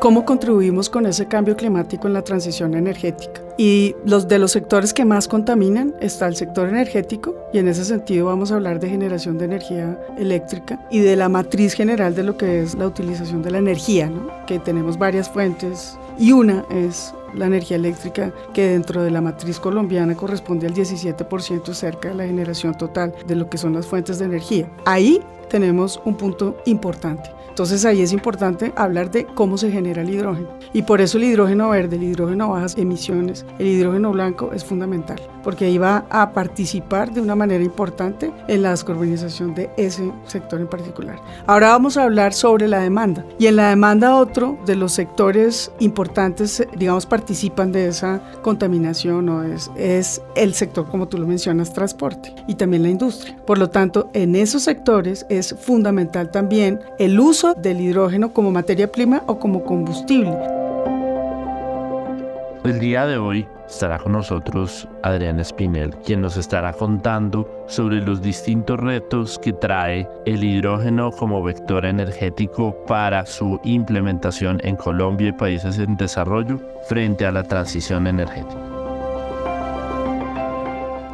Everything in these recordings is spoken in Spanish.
cómo contribuimos con ese cambio climático en la transición energética. Y de los sectores que más contaminan está el sector energético, y en ese sentido vamos a hablar de generación de energía eléctrica y de la matriz general de lo que es la utilización de la energía, ¿no? Que tenemos varias fuentes y una es la energía eléctrica, que dentro de la matriz colombiana corresponde al 17% cerca de la generación total de lo que son las fuentes de energía. Ahí tenemos un punto importante. Entonces ahí es importante hablar de cómo se genera el hidrógeno, y por eso el hidrógeno verde, el hidrógeno a bajas emisiones, el hidrógeno blanco es fundamental, porque ahí va a participar de una manera importante en la descarbonización de ese sector en particular. Ahora vamos a hablar sobre la demanda, y en la demanda otro de los sectores importantes, digamos, participan de esa contaminación, o es el sector, como tú lo mencionas, transporte, y también la industria. Por lo tanto, en esos sectores es fundamental también el uso del hidrógeno como materia prima o como combustible. El día de hoy estará con nosotros Adriana Espinel, quien nos estará contando sobre los distintos retos que trae el hidrógeno como vector energético para su implementación en Colombia y países en desarrollo frente a la transición energética.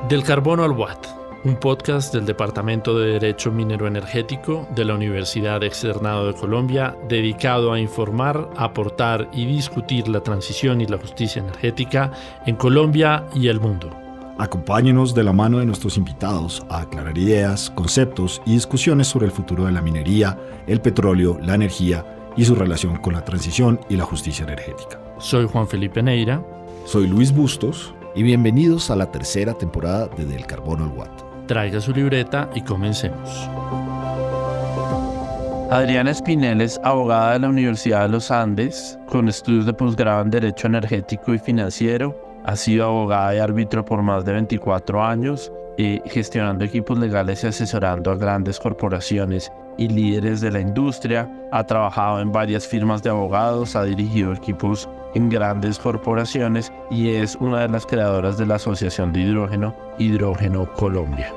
Del carbono al watt, un podcast del Departamento de Derecho Minero Energético de la Universidad Externado de Colombia, dedicado a informar, aportar y discutir la transición y la justicia energética en Colombia y el mundo. Acompáñenos de la mano de nuestros invitados a aclarar ideas, conceptos y discusiones sobre el futuro de la minería, el petróleo, la energía y su relación con la transición y la justicia energética. Soy Juan Felipe Neira. Soy Luis Bustos. Y bienvenidos a la tercera temporada de Del Carbono al Watt. Traiga su libreta y comencemos. Adriana Espinel es abogada de la Universidad de los Andes, con estudios de posgrado en Derecho Energético y Financiero. Ha sido abogada y árbitro por más de 24 años, gestionando equipos legales y asesorando a grandes corporaciones y líderes de la industria. Ha trabajado en varias firmas de abogados, ha dirigido equipos en grandes corporaciones y es una de las creadoras de la Asociación de Hidrógeno, Hidrógeno Colombia.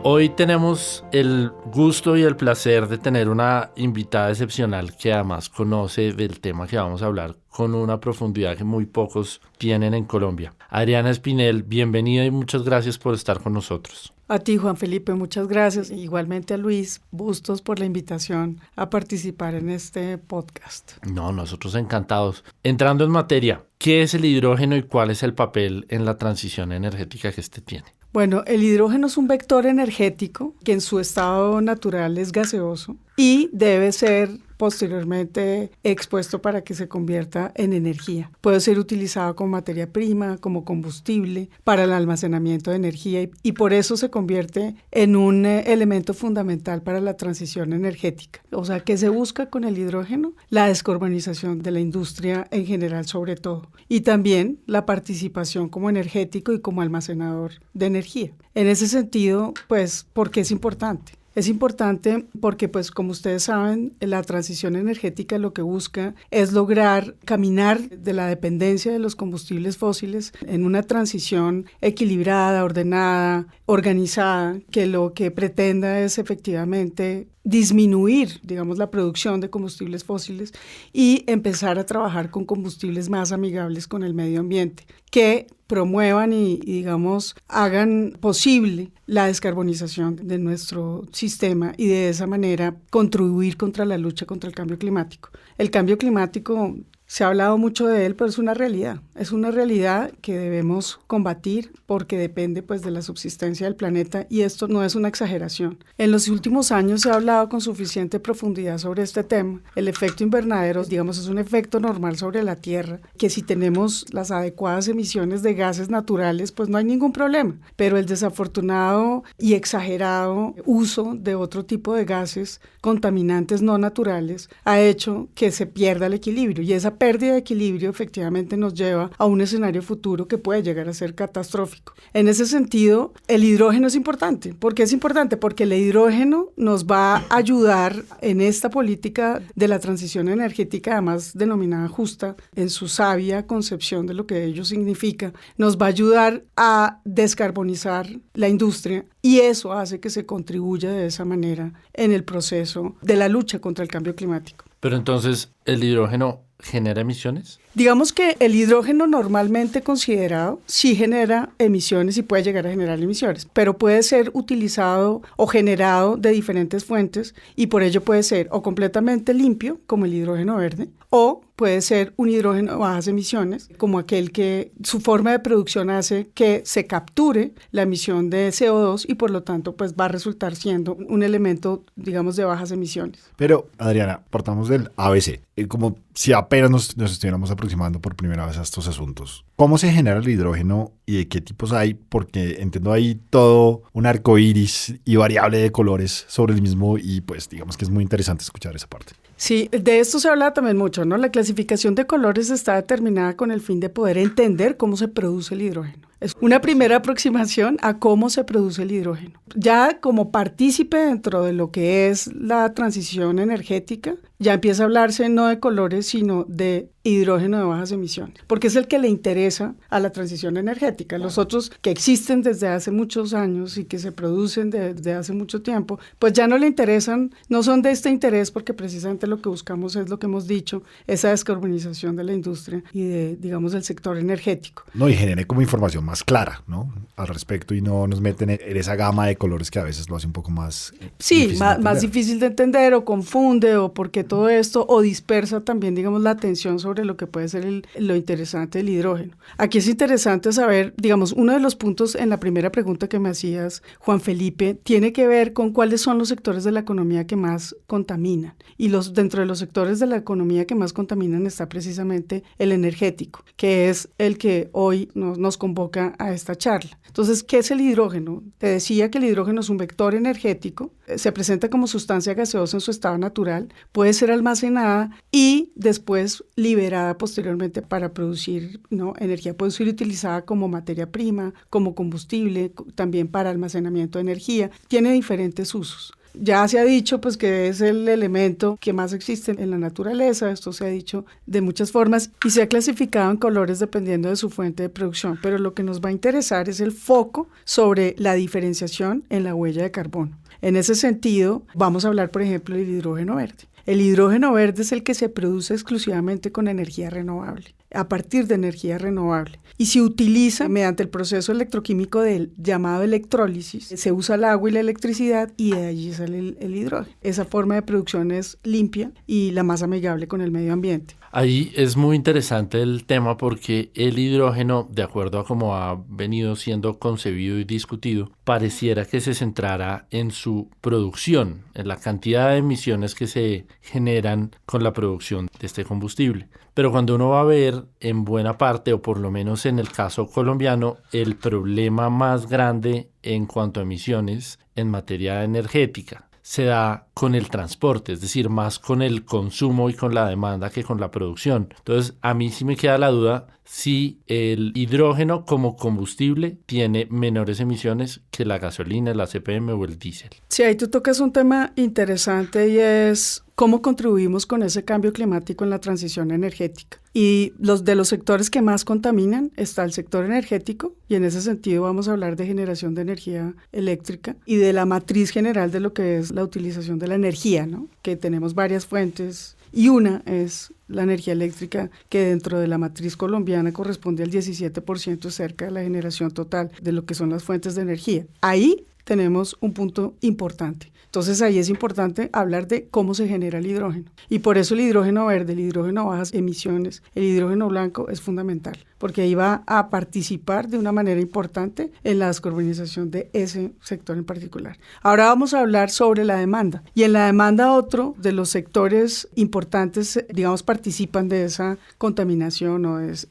Hoy tenemos el gusto y el placer de tener una invitada excepcional que además conoce del tema que vamos a hablar con una profundidad que muy pocos tienen en Colombia. Adriana Espinel, bienvenida y muchas gracias por estar con nosotros. A ti, Juan Felipe, muchas gracias. Igualmente a Luis Bustos por la invitación a participar en este podcast. No, nosotros encantados. Entrando en materia, ¿qué es el hidrógeno y cuál es el papel en la transición energética que este tiene? Bueno, el hidrógeno es un vector energético que en su estado natural es gaseoso y debe ser posteriormente expuesto para que se convierta en energía. Puede ser utilizado como materia prima, como combustible, para el almacenamiento de energía y por eso se convierte en un elemento fundamental para la transición energética. O sea, ¿qué se busca con el hidrógeno? La descarbonización de la industria en general sobre todo, y también la participación como energético y como almacenador de energía. En ese sentido, pues, ¿por qué es importante? Es importante porque, pues, como ustedes saben, la transición energética lo que busca es lograr caminar de la dependencia de los combustibles fósiles en una transición equilibrada, ordenada, organizada, que lo que pretenda es efectivamente disminuir, digamos, la producción de combustibles fósiles y empezar a trabajar con combustibles más amigables con el medio ambiente, que promuevan y digamos, hagan posible la descarbonización de nuestro sistema y de esa manera contribuir contra la lucha contra el cambio climático. El cambio climático, se ha hablado mucho de él, pero es una realidad que debemos combatir porque depende, pues, de la subsistencia del planeta, y esto no es una exageración. En los últimos años se ha hablado con suficiente profundidad sobre este tema. El efecto invernadero, digamos, es un efecto normal sobre la Tierra, que si tenemos las adecuadas emisiones de gases naturales, pues no hay ningún problema, pero el desafortunado y exagerado uso de otro tipo de gases contaminantes no naturales ha hecho que se pierda el equilibrio, y esa pérdida de equilibrio efectivamente nos lleva a un escenario futuro que puede llegar a ser catastrófico. En ese sentido, el hidrógeno es importante. ¿Por qué es importante? Porque el hidrógeno nos va a ayudar en esta política de la transición energética, además denominada justa, en su sabia concepción de lo que ello significa. Nos va a ayudar a descarbonizar la industria, y eso hace que se contribuya de esa manera en el proceso de la lucha contra el cambio climático. Pero entonces, ¿el hidrógeno genera emisiones? Digamos que el hidrógeno normalmente considerado sí genera emisiones y puede llegar a generar emisiones, pero puede ser utilizado o generado de diferentes fuentes y por ello puede ser o completamente limpio, como el hidrógeno verde, o puede ser un hidrógeno a bajas emisiones, como aquel que su forma de producción hace que se capture la emisión de CO2 y por lo tanto pues va a resultar siendo un elemento, digamos, de bajas emisiones. Pero, Adriana, partamos del ABC, como si apenas nos estuviéramos aproximando por primera vez a estos asuntos. ¿Cómo se genera el hidrógeno y de qué tipos hay? Porque entiendo ahí todo un arco iris y variable de colores sobre el mismo y pues digamos que es muy interesante escuchar esa parte. Sí, de esto se habla también mucho, ¿no? La clasificación de colores está determinada con el fin de poder entender cómo se produce el hidrógeno. Es una primera aproximación a cómo se produce el hidrógeno. Ya como partícipe dentro de lo que es la transición energética, ya empieza a hablarse no de colores, sino de hidrógeno de bajas emisiones, porque es el que le interesa a la transición energética. Los otros que existen desde hace muchos años y que se producen desde hace mucho tiempo, pues ya no le interesan, no son de este interés porque precisamente lo que buscamos es lo que hemos dicho, esa descarbonización de la industria y de, digamos, del sector energético. No, y genere como información más clara, ¿no? Al respecto y no nos meten en esa gama de colores que a veces lo hace un poco más sí, más difícil de entender o confunde o porque todo esto o dispersa también, digamos, la atención sobre lo que puede ser lo interesante del hidrógeno. Aquí es interesante saber, digamos, uno de los puntos en la primera pregunta que me hacías, Juan Felipe, tiene que ver con cuáles son los sectores de la economía que más contaminan. Y dentro de los sectores de la economía que más contaminan está precisamente el energético, que es el que hoy nos convoca a esta charla. Entonces, ¿qué es el hidrógeno? Te decía que el hidrógeno es un vector energético, se presenta como sustancia gaseosa en su estado natural, puede ser almacenada y después liberada posteriormente para producir, ¿no?, energía. Puede ser utilizada como materia prima, como combustible, también para almacenamiento de energía. Tiene diferentes usos. Ya se ha dicho pues que es el elemento que más existe en la naturaleza, esto se ha dicho de muchas formas y se ha clasificado en colores dependiendo de su fuente de producción, pero lo que nos va a interesar es el foco sobre la diferenciación en la huella de carbono. En ese sentido, vamos a hablar, por ejemplo, del hidrógeno verde. El hidrógeno verde es el que se produce exclusivamente con energía renovable, a partir de energía renovable. Y se utiliza mediante el proceso electroquímico del llamado electrólisis. Se usa el agua y la electricidad y de allí sale el hidrógeno. Esa forma de producción es limpia y la más amigable con el medio ambiente. Ahí es muy interesante el tema porque el hidrógeno, de acuerdo a cómo ha venido siendo concebido y discutido, pareciera que se centrara en su producción, en la cantidad de emisiones que se generan con la producción de este combustible. Pero cuando uno va a ver en buena parte, o por lo menos en el caso colombiano, el problema más grande en cuanto a emisiones en materia energética se da con el transporte, es decir, más con el consumo y con la demanda que con la producción. Entonces, a mí sí me queda la duda si el hidrógeno como combustible tiene menores emisiones que la gasolina, la CPM o el diésel. Sí, ahí tú tocas un tema interesante y es cómo contribuimos con ese cambio climático en la transición energética. Y de los sectores que más contaminan está el sector energético y en ese sentido vamos a hablar de generación de energía eléctrica y de la matriz general de lo que es la utilización de la energía, ¿no? Que tenemos varias fuentes y una es la energía eléctrica que dentro de la matriz colombiana corresponde al 17% cerca de la generación total de lo que son las fuentes de energía. Ahí tenemos un punto importante. Entonces ahí es importante hablar de cómo se genera el hidrógeno. Y por eso el hidrógeno verde, el hidrógeno a bajas emisiones, el hidrógeno blanco es fundamental, porque ahí va a participar de una manera importante en la descarbonización de ese sector en particular. Ahora vamos a hablar sobre la demanda. Y en la demanda otro de los sectores importantes, digamos, participan de esa contaminación o es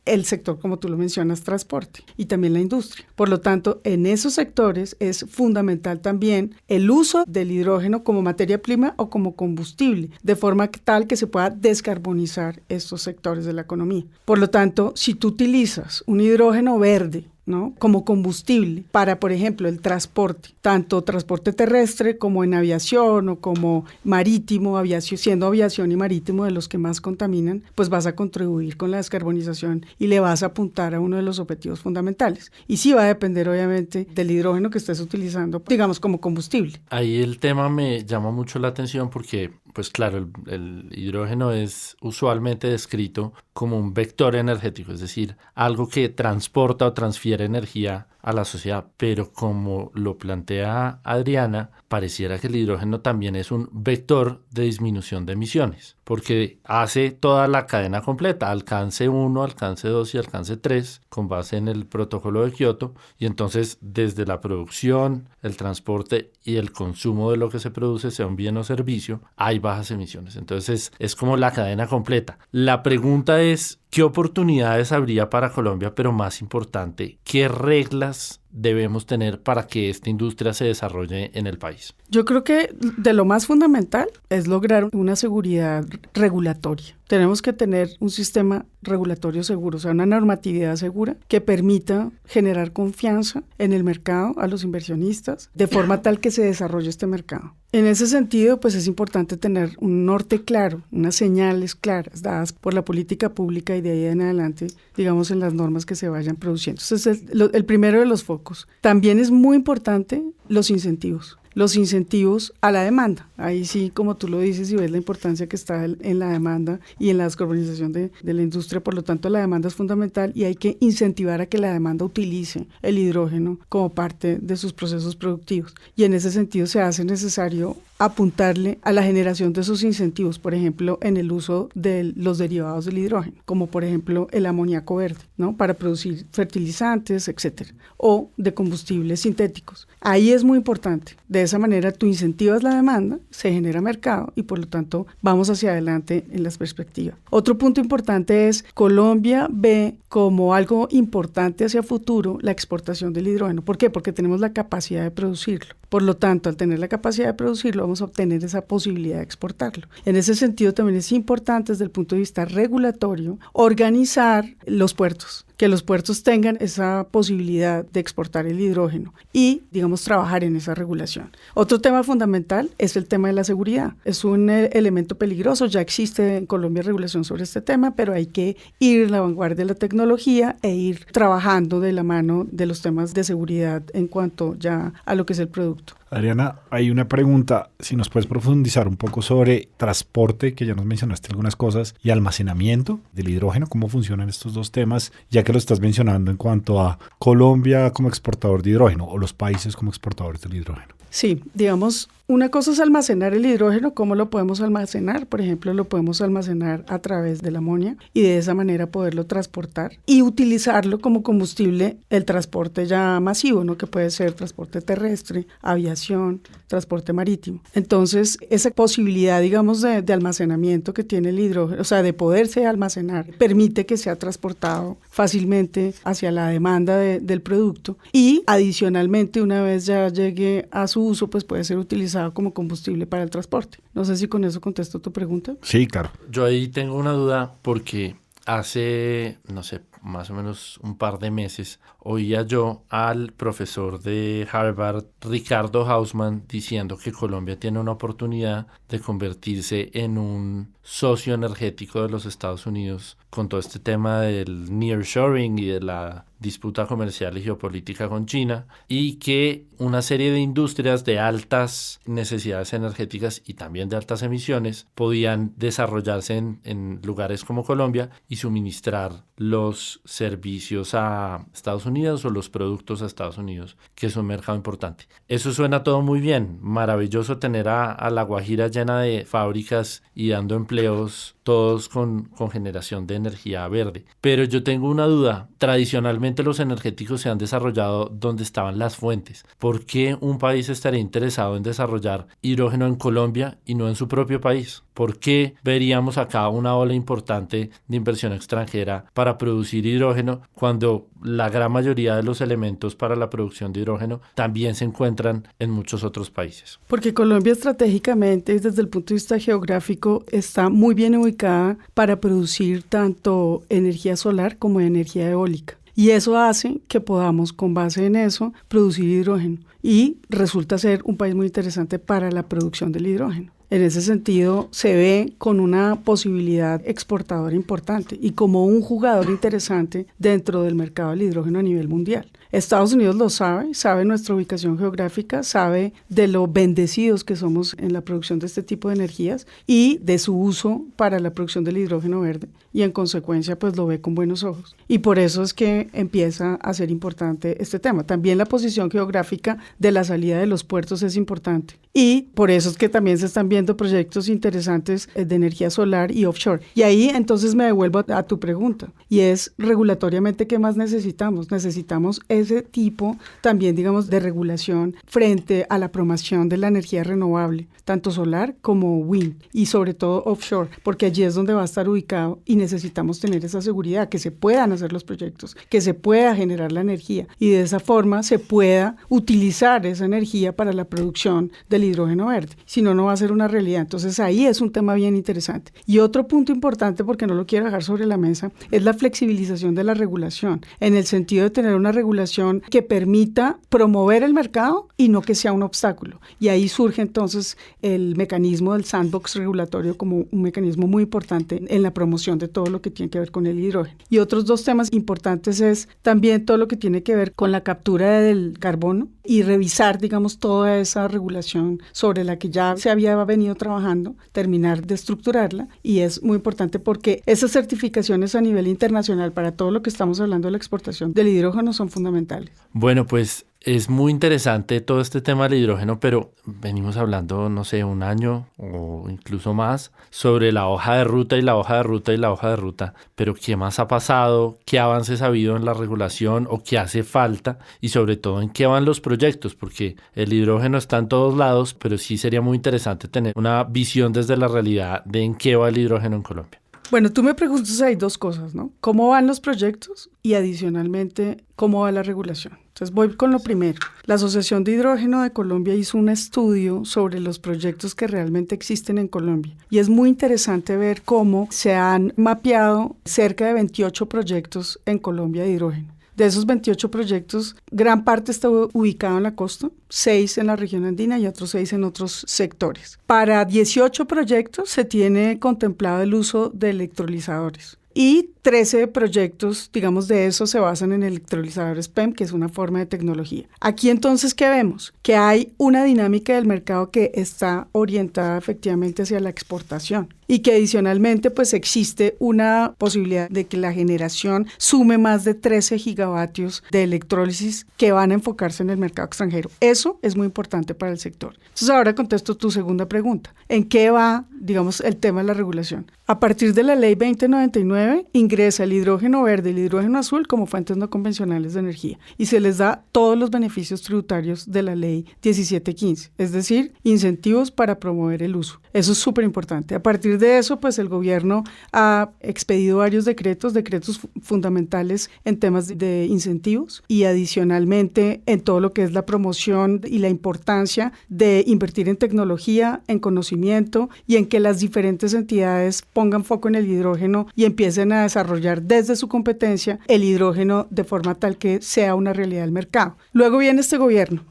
el sector, como tú lo mencionas, transporte y también la industria. Por lo tanto, en esos sectores es fundamental también el uso del hidrógeno como materia prima o como combustible, de forma tal que se pueda descarbonizar estos sectores de la economía. Por lo tanto, si tú utilizas un hidrógeno verde, ¿no?, como combustible para, por ejemplo, el transporte, tanto transporte terrestre como en aviación o como marítimo, siendo aviación y marítimo de los que más contaminan, pues vas a contribuir con la descarbonización y le vas a apuntar a uno de los objetivos fundamentales. Y sí va a depender, obviamente, del hidrógeno que estés utilizando, digamos, como combustible. Ahí el tema me llama mucho la atención porque pues claro, el hidrógeno es usualmente descrito como un vector energético, es decir, algo que transporta o transfiere energía a la sociedad, pero como lo plantea Adriana, pareciera que el hidrógeno también es un vector de disminución de emisiones, porque hace toda la cadena completa, alcance 1, alcance 2 y alcance 3, con base en el protocolo de Kioto, y entonces desde la producción, el transporte y el consumo de lo que se produce, sea un bien o servicio, hay bajas emisiones. Entonces es como la cadena completa. La pregunta es, ¿qué oportunidades habría para Colombia? Pero más importante, ¿qué reglas debemos tener para que esta industria se desarrolle en el país? Yo creo que de lo más fundamental es lograr una seguridad regulatoria. Tenemos que tener un sistema regulatorio seguro, o sea, una normatividad segura que permita generar confianza en el mercado a los inversionistas, de forma tal que se desarrolle este mercado. En ese sentido, pues es importante tener un norte claro, unas señales claras dadas por la política pública y de ahí en adelante, digamos, en las normas que se vayan produciendo. Entonces, el primero de los focos. También es muy importante los incentivos a la demanda. Ahí sí, como tú lo dices y ves la importancia que está en la demanda y en la descarbonización de la industria, por lo tanto la demanda es fundamental y hay que incentivar a que la demanda utilice el hidrógeno como parte de sus procesos productivos. Y en ese sentido se hace necesario apuntarle a la generación de esos incentivos, por ejemplo, en el uso de los derivados del hidrógeno, como por ejemplo el amoníaco verde, ¿no? Para producir fertilizantes, etcétera, o de combustibles sintéticos. Ahí es muy importante. De esa manera tú incentivas la demanda, se genera mercado y por lo tanto vamos hacia adelante en las perspectivas. Otro punto importante es Colombia ve como algo importante hacia futuro la exportación del hidrógeno. ¿Por qué? Porque tenemos la capacidad de producirlo. Por lo tanto, al tener la capacidad de producirlo, vamos a obtener esa posibilidad de exportarlo. En ese sentido, también es importante desde el punto de vista regulatorio organizar los puertos, que los puertos tengan esa posibilidad de exportar el hidrógeno y, digamos, trabajar en esa regulación. Otro tema fundamental es el tema de la seguridad. Es un elemento peligroso, ya existe en Colombia regulación sobre este tema, pero hay que ir en la vanguardia de la tecnología e ir trabajando de la mano de los temas de seguridad en cuanto ya a lo que es el producto. Adriana, hay una pregunta, si nos puedes profundizar un poco sobre transporte, que ya nos mencionaste algunas cosas, y almacenamiento del hidrógeno, cómo funcionan estos dos temas, ya que lo estás mencionando en cuanto a Colombia como exportador de hidrógeno o los países como exportadores del hidrógeno. Sí, digamos, una cosa es almacenar el hidrógeno. ¿Cómo lo podemos almacenar? Por ejemplo, lo podemos almacenar a través de la amonia y de esa manera poderlo transportar y utilizarlo como combustible el transporte ya masivo, ¿no? Que puede ser transporte terrestre, aviación, transporte marítimo. Entonces, esa posibilidad, digamos, de almacenamiento que tiene el hidrógeno, o sea, de poderse almacenar, permite que sea transportado fácilmente hacia la demanda del producto y adicionalmente, una vez ya llegue a su uso, pues puede ser utilizado como combustible para el transporte. No sé si con eso contesto tu pregunta. Sí, claro. Yo ahí tengo una duda porque hace, no sé, más o menos un par de meses, oía yo al profesor de Harvard, Ricardo Hausmann, diciendo que Colombia tiene una oportunidad de convertirse en un socio energético de los Estados Unidos con todo este tema del nearshoring y de la disputa comercial y geopolítica con China, y que una serie de industrias de altas necesidades energéticas y también de altas emisiones podían desarrollarse en lugares como Colombia y suministrar los servicios a Estados Unidos o los productos a Estados Unidos, que es un mercado importante. Eso suena todo muy bien, maravilloso tener a La Guajira llena de fábricas y dando empleos, todos con generación de energía verde. Pero yo tengo una duda. Tradicionalmente los energéticos se han desarrollado donde estaban las fuentes. ¿Por qué un país estaría interesado en desarrollar hidrógeno en Colombia y no en su propio país? ¿Por qué veríamos acá una ola importante de inversión extranjera para producir hidrógeno cuando la gran mayoría de los elementos para la producción de hidrógeno también se encuentran en muchos otros países? Porque Colombia estratégicamente, desde el punto de vista geográfico, está muy bien ubicada para producir tanto energía solar como energía eólica. Y eso hace que podamos, con base en eso, producir hidrógeno. Y resulta ser un país muy interesante para la producción del hidrógeno. En ese sentido, se ve con una posibilidad exportadora importante y como un jugador interesante dentro del mercado del hidrógeno a nivel mundial. Estados Unidos lo sabe nuestra ubicación geográfica, sabe de lo bendecidos que somos en la producción de este tipo de energías y de su uso para la producción del hidrógeno verde, y en consecuencia pues lo ve con buenos ojos. Y por eso es que empieza a ser importante este tema. También la posición geográfica de la salida de los puertos es importante. Y por eso es que también se están viendo proyectos interesantes de energía solar y offshore. Y ahí entonces me devuelvo a tu pregunta, y es regulatoriamente ¿qué más necesitamos? Necesitamos ese tipo también, digamos, de regulación frente a la promoción de la energía renovable, tanto solar como wind, y sobre todo offshore, porque allí es donde va a estar ubicado y necesitamos tener esa seguridad, que se puedan hacer los proyectos, que se pueda generar la energía y de esa forma se pueda utilizar esa energía para la producción del hidrógeno verde. Si no, no va a ser una realidad. Entonces ahí es un tema bien interesante. Y otro punto importante, porque no lo quiero dejar sobre la mesa, es la flexibilización de la regulación, en el sentido de tener una regulación que permita promover el mercado y no que sea un obstáculo. Y ahí surge entonces el mecanismo del sandbox regulatorio como un mecanismo muy importante en la promoción de todo lo que tiene que ver con el hidrógeno. Y otros dos temas importantes es también todo lo que tiene que ver con la captura del carbono y revisar, digamos, toda esa regulación sobre la que ya se había venido trabajando, terminar de estructurarla, y es muy importante porque esas certificaciones a nivel internacional para todo lo que estamos hablando de la exportación del hidrógeno son fundamentales. Bueno, pues es muy interesante todo este tema del hidrógeno, pero venimos hablando, no sé, un año o incluso más sobre la hoja de ruta y la hoja de ruta y la hoja de ruta. Pero ¿qué más ha pasado? ¿Qué avances ha habido en la regulación o qué hace falta? Y sobre todo, ¿en qué van los proyectos? Porque el hidrógeno está en todos lados, pero sí sería muy interesante tener una visión desde la realidad de en qué va el hidrógeno en Colombia. Bueno, tú me preguntas ahí dos cosas, ¿no? ¿Cómo van los proyectos? Y adicionalmente, ¿cómo va la regulación? Entonces voy con lo primero. La Asociación de Hidrógeno de Colombia hizo un estudio sobre los proyectos que realmente existen en Colombia. Y es muy interesante ver cómo se han mapeado cerca de 28 proyectos en Colombia de hidrógeno. De esos 28 proyectos, gran parte está ubicado en la costa, 6 en la región andina y otros 6 en otros sectores. Para 18 proyectos se tiene contemplado el uso de electrolizadores. Y 13 proyectos, digamos, de eso se basan en electrolizadores PEM, que es una forma de tecnología. Aquí entonces, ¿qué vemos? Que hay una dinámica del mercado que está orientada efectivamente hacia la exportación y que adicionalmente pues existe una posibilidad de que la generación sume más de 13 gigavatios de electrólisis que van a enfocarse en el mercado extranjero. Eso es muy importante para el sector. Entonces ahora contesto tu segunda pregunta. ¿En qué va, digamos, el tema de la regulación? A partir de la ley 2099 ingresa el hidrógeno verde y el hidrógeno azul como fuentes no convencionales de energía y se les da todos los beneficios tributarios de la ley 1715, es decir, incentivos para promover el uso. Eso es súper importante. A partir de eso, pues el gobierno ha expedido varios decretos fundamentales en temas de incentivos y adicionalmente en todo lo que es la promoción y la importancia de invertir en tecnología, en conocimiento y en que las diferentes entidades pongan foco en el hidrógeno y empiecen a desarrollar desde su competencia el hidrógeno de forma tal que sea una realidad del mercado. Luego viene este gobierno.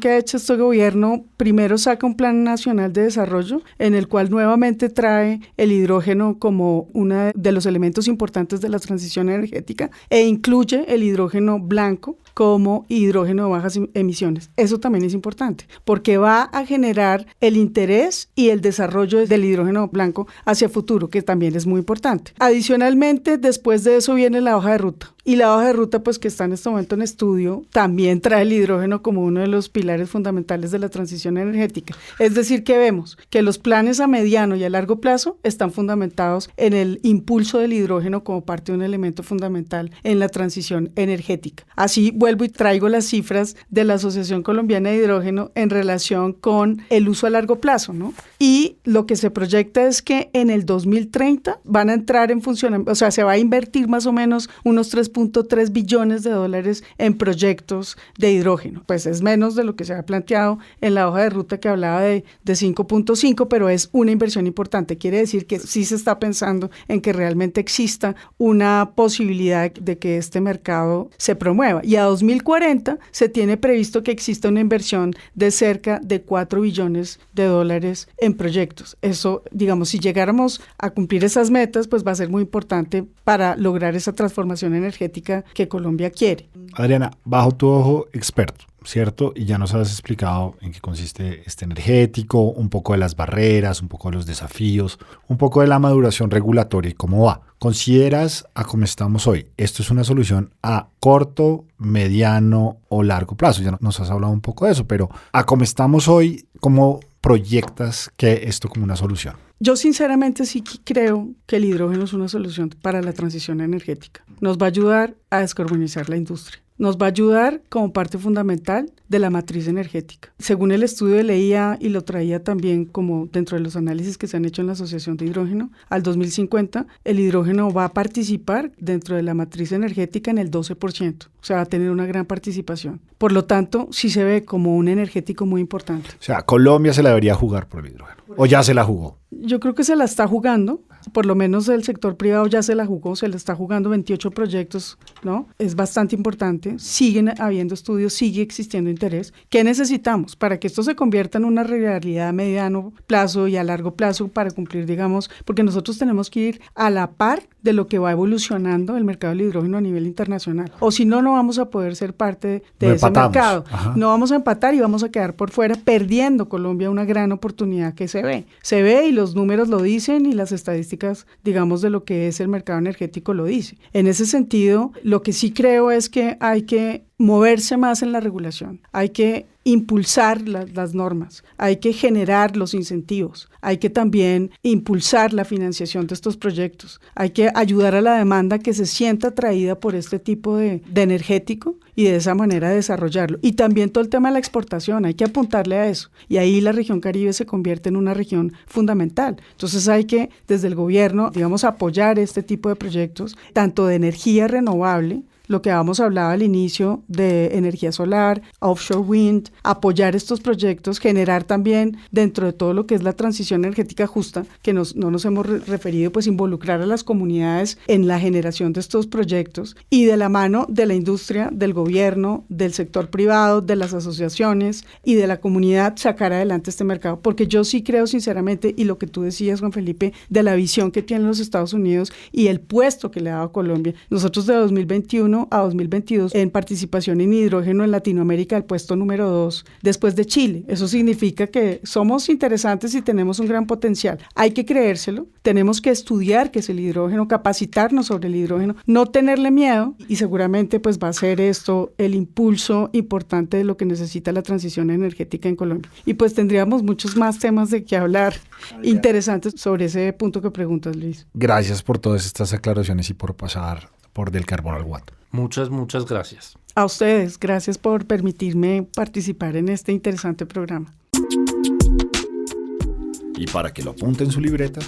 ¿Qué ha hecho este gobierno? Primero saca un plan nacional de desarrollo en el cual nuevamente trae el hidrógeno como uno de los elementos importantes de la transición energética e incluye el hidrógeno blanco como hidrógeno de bajas emisiones. Eso también es importante porque va a generar el interés y el desarrollo del hidrógeno blanco hacia futuro, que también es muy importante. Adicionalmente, después de eso viene la hoja de ruta. Y la hoja de ruta, pues que está en este momento en estudio, también trae el hidrógeno como uno de los pilares fundamentales de la transición energética. Es decir, que vemos que los planes a mediano y a largo plazo están fundamentados en el impulso del hidrógeno como parte de un elemento fundamental en la transición energética. Así vuelvo y traigo las cifras de la Asociación Colombiana de Hidrógeno en relación con el uso a largo plazo, ¿no? Y lo que se proyecta es que en el 2030 van a entrar en funcionamiento, o sea, se va a invertir más o menos unos 3.3 billones de dólares en proyectos de hidrógeno. Pues es menos de lo que se ha planteado en la hoja de ruta que hablaba de 5.5, pero es una inversión importante. Quiere decir que sí se está pensando en que realmente exista una posibilidad de que este mercado se promueva. ¿Y a 2040 se tiene previsto que exista una inversión de cerca de $4 billones en proyectos. Eso, digamos, si llegáramos a cumplir esas metas, pues va a ser muy importante para lograr esa transformación energética que Colombia quiere. Adriana, bajo tu ojo experto, ¿cierto? Y ya nos has explicado en qué consiste este energético, un poco de las barreras, un poco de los desafíos, un poco de la maduración regulatoria y cómo va. ¿Consideras, a cómo estamos hoy, esto es una solución a corto, mediano o largo plazo? Ya nos has hablado un poco de eso, pero a cómo estamos hoy, ¿cómo proyectas que esto como una solución? Yo sinceramente sí creo que el hidrógeno es una solución para la transición energética. Nos va a ayudar a descarbonizar la industria. Nos va a ayudar como parte fundamental de la matriz energética. Según el estudio de la IA, y lo traía también como dentro de los análisis que se han hecho en la Asociación de Hidrógeno, al 2050 el hidrógeno va a participar dentro de la matriz energética en el 12%. O sea, va a tener una gran participación. Por lo tanto, sí se ve como un energético muy importante. O sea, Colombia se la debería jugar por el hidrógeno. ¿O ya se la jugó? Yo creo que se la está jugando. Por lo menos el sector privado ya se la jugó, se le está jugando 28 proyectos, ¿no? Es bastante importante, siguen habiendo estudios, sigue existiendo interés. ¿Qué necesitamos para que esto se convierta en una realidad a mediano plazo y a largo plazo para cumplir, digamos, porque nosotros tenemos que ir a la par de lo que va evolucionando el mercado del hidrógeno a nivel internacional? O si no, no vamos a poder ser parte de ese mercado. Ajá. No vamos a empatar y vamos a quedar por fuera, perdiendo Colombia una gran oportunidad que se ve. Se ve y los números lo dicen y las estadísticas, digamos, de lo que es el mercado energético lo dice. En ese sentido, lo que sí creo es que hay que moverse más en la regulación, hay que impulsar las normas, hay que generar los incentivos, hay que también impulsar la financiación de estos proyectos, hay que ayudar a la demanda que se sienta atraída por este tipo de energético y de esa manera desarrollarlo. Y también todo el tema de la exportación, hay que apuntarle a eso. Y ahí la región Caribe se convierte en una región fundamental. Entonces hay que, desde el gobierno, digamos, apoyar este tipo de proyectos, tanto de energía renovable, lo que habíamos hablado al inicio de energía solar, offshore wind, apoyar estos proyectos, generar también dentro de todo lo que es la transición energética justa, que no nos hemos referido, pues involucrar a las comunidades en la generación de estos proyectos y de la mano de la industria, del gobierno, del sector privado, de las asociaciones y de la comunidad sacar adelante este mercado. Porque yo sí creo sinceramente, y lo que tú decías, Juan Felipe, de la visión que tienen los Estados Unidos y el puesto que le ha dado a Colombia. Nosotros de 2021 a 2022 en participación en hidrógeno en Latinoamérica, el puesto número 2 después de Chile. Eso significa que somos interesantes y tenemos un gran potencial. Hay que creérselo, tenemos que estudiar qué es el hidrógeno, capacitarnos sobre el hidrógeno, no tenerle miedo y seguramente pues va a ser esto el impulso importante de lo que necesita la transición energética en Colombia. Y pues tendríamos muchos más temas de qué hablar interesantes sobre ese punto que preguntas, Luis. Gracias por todas estas aclaraciones y por pasar por Del Carbono al Watt. Muchas gracias. A ustedes, gracias por permitirme participar en este interesante programa. Y para que lo apunte en su libreta,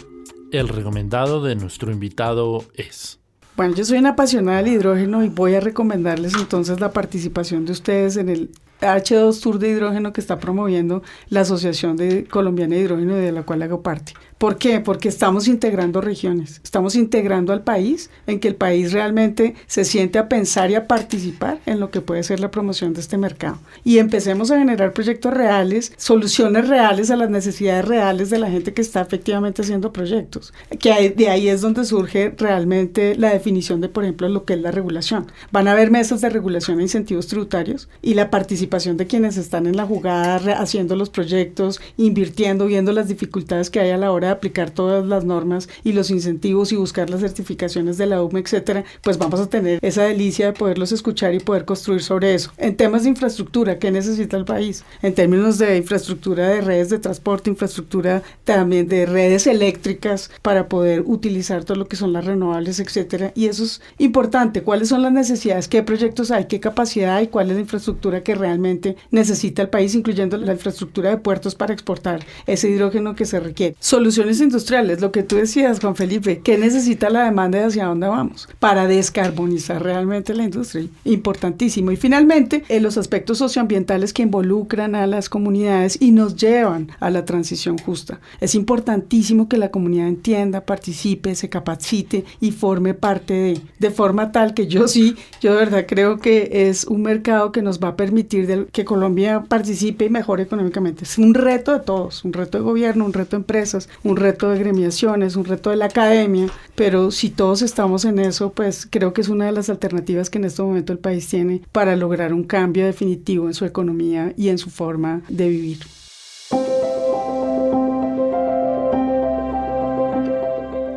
el recomendado de nuestro invitado es... Bueno, yo soy una apasionada del hidrógeno y voy a recomendarles entonces la participación de ustedes en el H2 Tour de Hidrógeno que está promoviendo la Asociación Colombiana de Hidrógeno, de la cual hago parte. ¿Por qué? Porque estamos integrando regiones, estamos integrando al país, en que el país realmente se siente a pensar y a participar en lo que puede ser la promoción de este mercado. Y empecemos a generar proyectos reales, soluciones reales a las necesidades reales de la gente que está efectivamente haciendo proyectos. De ahí es donde surge realmente la definición de, por ejemplo, lo que es la regulación. Van a haber mesas de regulación e incentivos tributarios y la participación de quienes están en la jugada, haciendo los proyectos, invirtiendo, viendo las dificultades que hay a la hora de aplicar todas las normas y los incentivos y buscar las certificaciones de la UME, etcétera, pues vamos a tener esa delicia de poderlos escuchar y poder construir sobre eso. En temas de infraestructura, ¿qué necesita el país? En términos de infraestructura de redes de transporte, infraestructura también de redes eléctricas para poder utilizar todo lo que son las renovables, etcétera. Y eso es importante. ¿Cuáles son las necesidades? ¿Qué proyectos hay? ¿Qué capacidad hay? ¿Cuál es la infraestructura que realmente realmente necesita el país, incluyendo la infraestructura de puertos para exportar ese hidrógeno que se requiere. Soluciones industriales, lo que tú decías, Juan Felipe, ¿qué necesita la demanda y hacia dónde vamos? Para descarbonizar realmente la industria, importantísimo. Y finalmente, los aspectos socioambientales que involucran a las comunidades y nos llevan a la transición justa. Es importantísimo que la comunidad entienda, participe, se capacite y forme parte de forma tal que yo de verdad creo que es un mercado que nos va a permitir que Colombia participe y mejore económicamente. Es un reto de todos, un reto de gobierno, un reto de empresas, un reto de gremiaciones, un reto de la academia, pero si todos estamos en eso, pues creo que es una de las alternativas que en este momento el país tiene para lograr un cambio definitivo en su economía y en su forma de vivir.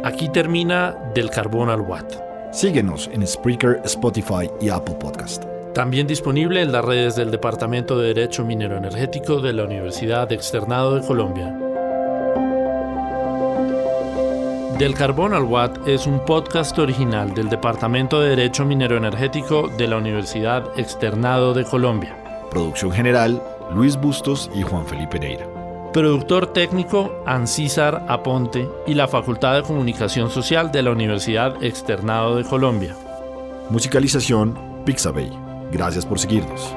Aquí termina Del Carbón al Watt. Síguenos en Spreaker, Spotify y Apple Podcast. También disponible en las redes del Departamento de Derecho Minero Energético de la Universidad Externado de Colombia. Del Carbón al Watt es un podcast original del Departamento de Derecho Minero Energético de la Universidad Externado de Colombia. Producción general, Luis Bustos y Juan Felipe Neira. Productor técnico, Ancísar Aponte y la Facultad de Comunicación Social de la Universidad Externado de Colombia. Musicalización, Pixabay. Gracias por seguirnos.